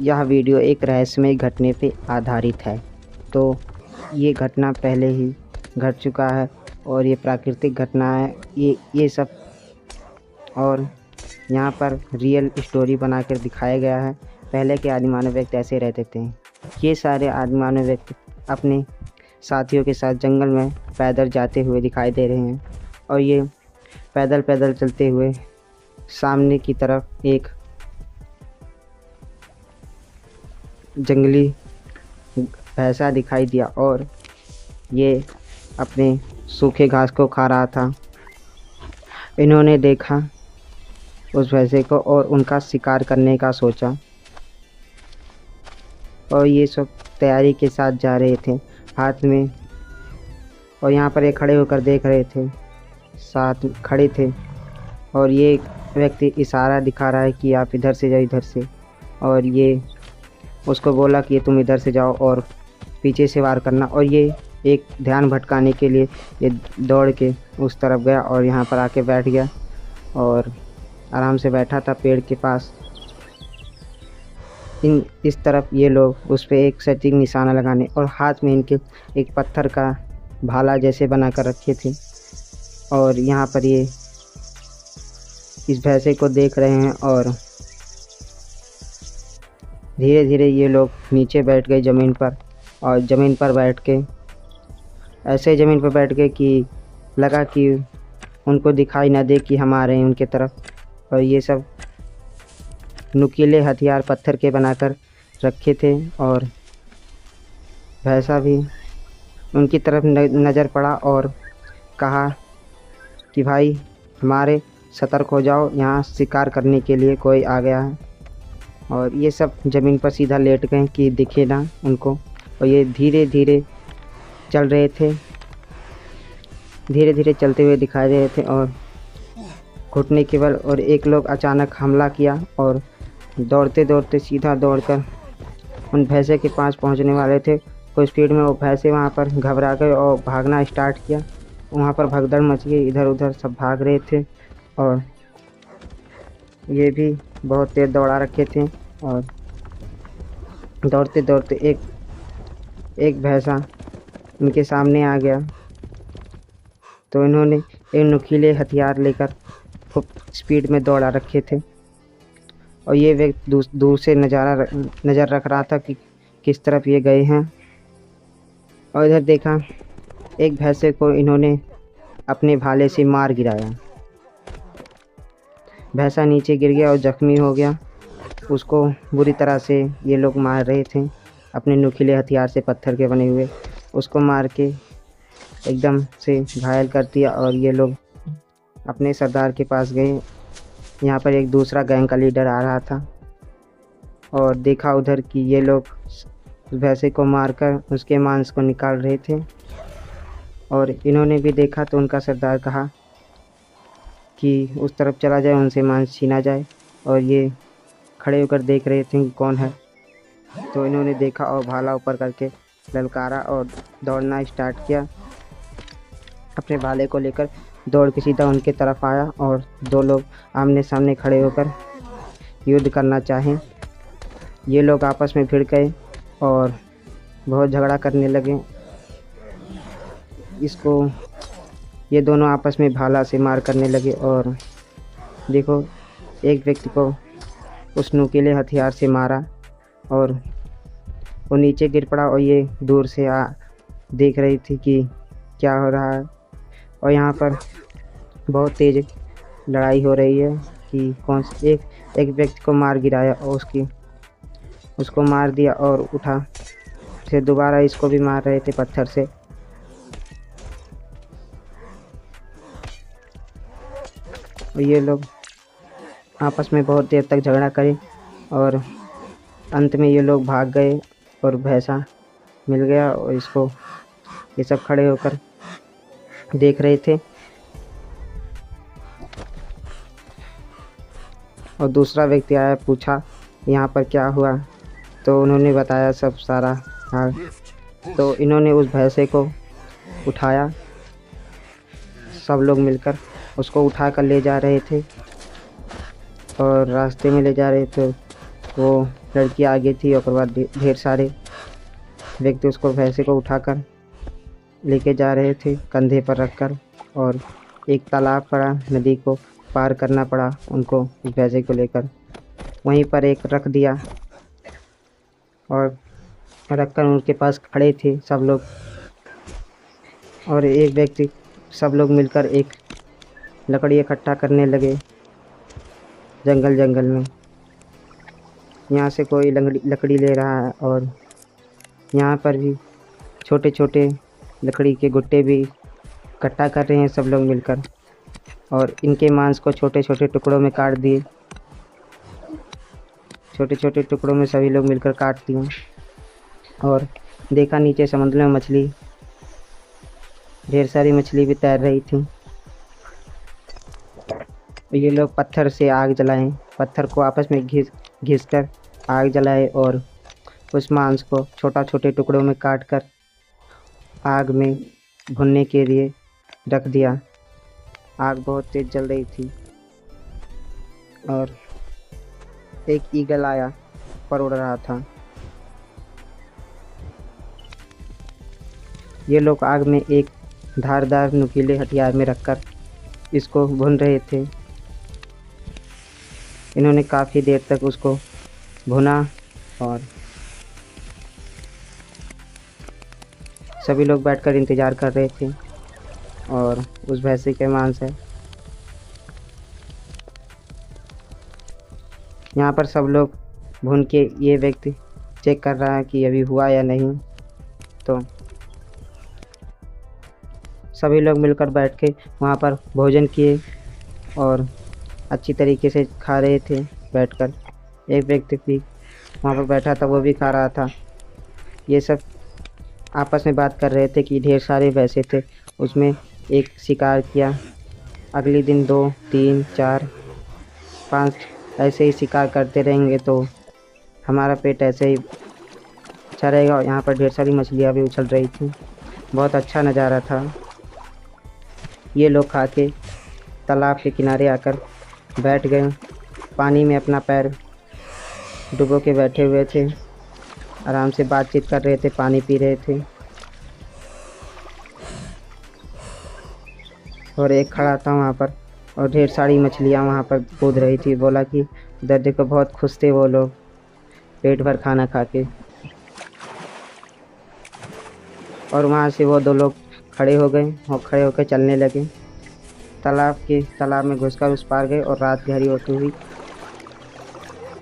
यह वीडियो एक रहस्यमय घटने पे आधारित है। तो ये घटना पहले ही घट चुका है और ये प्राकृतिक घटना है। ये सब और यहाँ पर रियल स्टोरी बनाकर दिखाया गया है। पहले के आदि मानव व्यक्ति ऐसे रहते थे। ये सारे आदि मानव व्यक्ति अपने साथियों के साथ जंगल में पैदल जाते हुए दिखाई दे रहे हैं और ये पैदल पैदल चलते हुए सामने की तरफ एक जंगली भैंसा दिखाई दिया और ये अपने सूखे घास को खा रहा था। इन्होंने देखा उस भैंसे को और उनका शिकार करने का सोचा और ये सब तैयारी के साथ जा रहे थे हाथ में, और यहाँ पर ये खड़े होकर देख रहे थे, साथ खड़े थे और ये व्यक्ति इशारा दिखा रहा है कि आप इधर से जाओ, इधर से, और ये उसको बोला कि तुम इधर से जाओ और पीछे से वार करना। और ये एक ध्यान भटकाने के लिए ये दौड़ के उस तरफ गया और यहाँ पर आके बैठ गया और आराम से बैठा था पेड़ के पास। इस तरफ ये लोग उस पर एक सटीक निशाना लगाने और हाथ में इनके एक पत्थर का भाला जैसे बना कर रखे थे और यहाँ पर ये इस भैंसे को देख रहे हैं। और धीरे धीरे ये लोग नीचे बैठ गए ज़मीन पर, और ज़मीन पर बैठ के ऐसे ज़मीन पर बैठ गए कि लगा कि उनको दिखाई ना दे कि हम आ रहे हैं उनके तरफ। और ये सब नुकीले हथियार पत्थर के बनाकर रखे थे और भैंसा भी उनकी तरफ नज़र पड़ा और कहा कि भाई हमारे सतर्क हो जाओ, यहाँ शिकार करने के लिए कोई आ गया है। और ये सब ज़मीन पर सीधा लेट गए कि दिखे ना उनको। और ये धीरे धीरे चल रहे थे, धीरे धीरे चलते हुए दिखाई दे रहे थे और घुटने के बल। और एक लोग अचानक हमला किया और दौड़ते दौड़ते सीधा दौड़कर उन भैंसे के पास पहुंचने वाले थे। कुछ स्पीड में वो भैंसे वहां पर घबरा गए और भागना स्टार्ट किया। वहां पर भगदड़ मच गई, इधर उधर सब भाग रहे थे और ये भी बहुत तेज़ दौड़ा रखे थे। और दौड़ते दौड़ते एक भैंसा उनके सामने आ गया तो इन्होंने एक नुकीले हथियार लेकर खूब स्पीड में दौड़ा रखे थे। और ये व्यक्ति दूर से नज़र रख रहा था कि किस तरफ ये गए हैं। और इधर देखा एक भैंसे को इन्होंने अपने भाले से मार गिराया। भैंसा नीचे गिर गया और ज़ख्मी हो गया। उसको बुरी तरह से ये लोग मार रहे थे अपने नुकीले हथियार से, पत्थर के बने हुए। उसको मार के एकदम से घायल कर दिया और ये लोग अपने सरदार के पास गए। यहाँ पर एक दूसरा गैंग का लीडर आ रहा था और देखा उधर कि ये लोग भैंसे को मारकर उसके मांस को निकाल रहे थे। और इन्होंने भी देखा तो उनका सरदार कहा कि उस तरफ चला जाए, उनसे मांस छीना जाए। और ये खड़े होकर देख रहे थे कि कौन है। तो इन्होंने देखा और भाला ऊपर करके ललकारा और दौड़ना स्टार्ट किया। अपने भाले को लेकर दौड़ के सीधा उनके तरफ आया और दो लोग आमने सामने खड़े होकर युद्ध करना चाहें। ये लोग आपस में भिड़ गए और बहुत झगड़ा करने लगे। ये दोनों आपस में भाला से मार करने लगे। और देखो एक व्यक्ति को उस नुकीले हथियार से मारा और वो नीचे गिर पड़ा। और ये दूर से देख रही थी कि क्या हो रहा है। और यहाँ पर बहुत तेज़ लड़ाई हो रही है कि कौन से एक व्यक्ति को मार गिराया और उसको मार दिया और उठा, फिर दोबारा इसको भी मार रहे थे पत्थर से। और ये लोग आपस में बहुत देर तक झगड़ा करे और अंत में ये लोग भाग गए और भैंसा मिल गया और इसको ये सब खड़े होकर देख रहे थे। और दूसरा व्यक्ति आया, पूछा यहाँ पर क्या हुआ, तो उन्होंने बताया सब सारा हाल। तो इन्होंने उस भैंसे को उठाया, सब लोग मिलकर उसको उठा कर ले जा रहे थे। और रास्ते में ले जा रहे थे वो लड़की आगे थी और बाद ढेर सारे व्यक्ति उसको भैंसे को उठाकर लेके जा रहे थे कंधे पर रखकर। और एक तालाब पड़ा, नदी को पार करना पड़ा उनको उस भैंसे को लेकर। वहीं पर एक रख दिया और रखकर उनके पास खड़े थे सब लोग। और एक व्यक्ति, सब लोग मिलकर एक लकड़ी इकट्ठा करने लगे जंगल में। यहाँ से कोई लकड़ी ले रहा है और यहाँ पर भी छोटे छोटे लकड़ी के गुट्टे भी इकट्ठा कर रहे हैं सब लोग मिलकर। और इनके मांस को छोटे छोटे टुकड़ों में काट दिए, छोटे छोटे टुकड़ों में सभी लोग मिलकर काट दिए। और देखा नीचे समुद्र में मछली, ढेर सारी मछली भी तैर रही थी। ये लोग पत्थर से आग जलाएं, पत्थर को आपस में घिस कर आग जलाए और उस मांस को छोटे टुकड़ों में काट कर आग में भुनने के लिए रख दिया। आग बहुत तेज जल रही थी और एक ईगल आया पर उड़ रहा था। ये लोग आग में एक धारदार नुकीले हथियार में रखकर इसको भून रहे थे। इन्होंने काफ़ी देर तक उसको भुना और सभी लोग बैठकर इंतज़ार कर रहे थे और उस भैंसे के मांस है। यहाँ पर सब लोग भून के ये व्यक्ति चेक कर रहा है कि अभी हुआ या नहीं। तो सभी लोग मिलकर बैठ के वहाँ पर भोजन किए और अच्छी तरीके से खा रहे थे बैठकर। एक व्यक्ति भी वहाँ पर बैठा था, वो भी खा रहा था। ये सब आपस में बात कर रहे थे कि ढेर सारे भैंसे थे, उसमें एक शिकार किया, अगले दिन 2, 3, 4, 5 ऐसे ही शिकार करते रहेंगे तो हमारा पेट ऐसे ही अच्छा रहेगा। और यहाँ पर ढेर सारी मछलियाँ भी उछल रही थी, बहुत अच्छा नज़ारा था। ये लोग खा के तालाब के किनारे आकर बैठ गए, पानी में अपना पैर डुबो के बैठे हुए थे, आराम से बातचीत कर रहे थे, पानी पी रहे थे। और एक खड़ा था वहाँ पर और ढेर सारी मछलियाँ वहाँ पर कूद रही थी। बोला कि उधर देखो, बहुत खुश थे वो लोग पेट भर खाना खा के। और वहाँ से वो 2 लोग खड़े हो गए और खड़े होकर चलने लगे। तालाब में घुसकर उस पार गए और रात गहरी होती हुई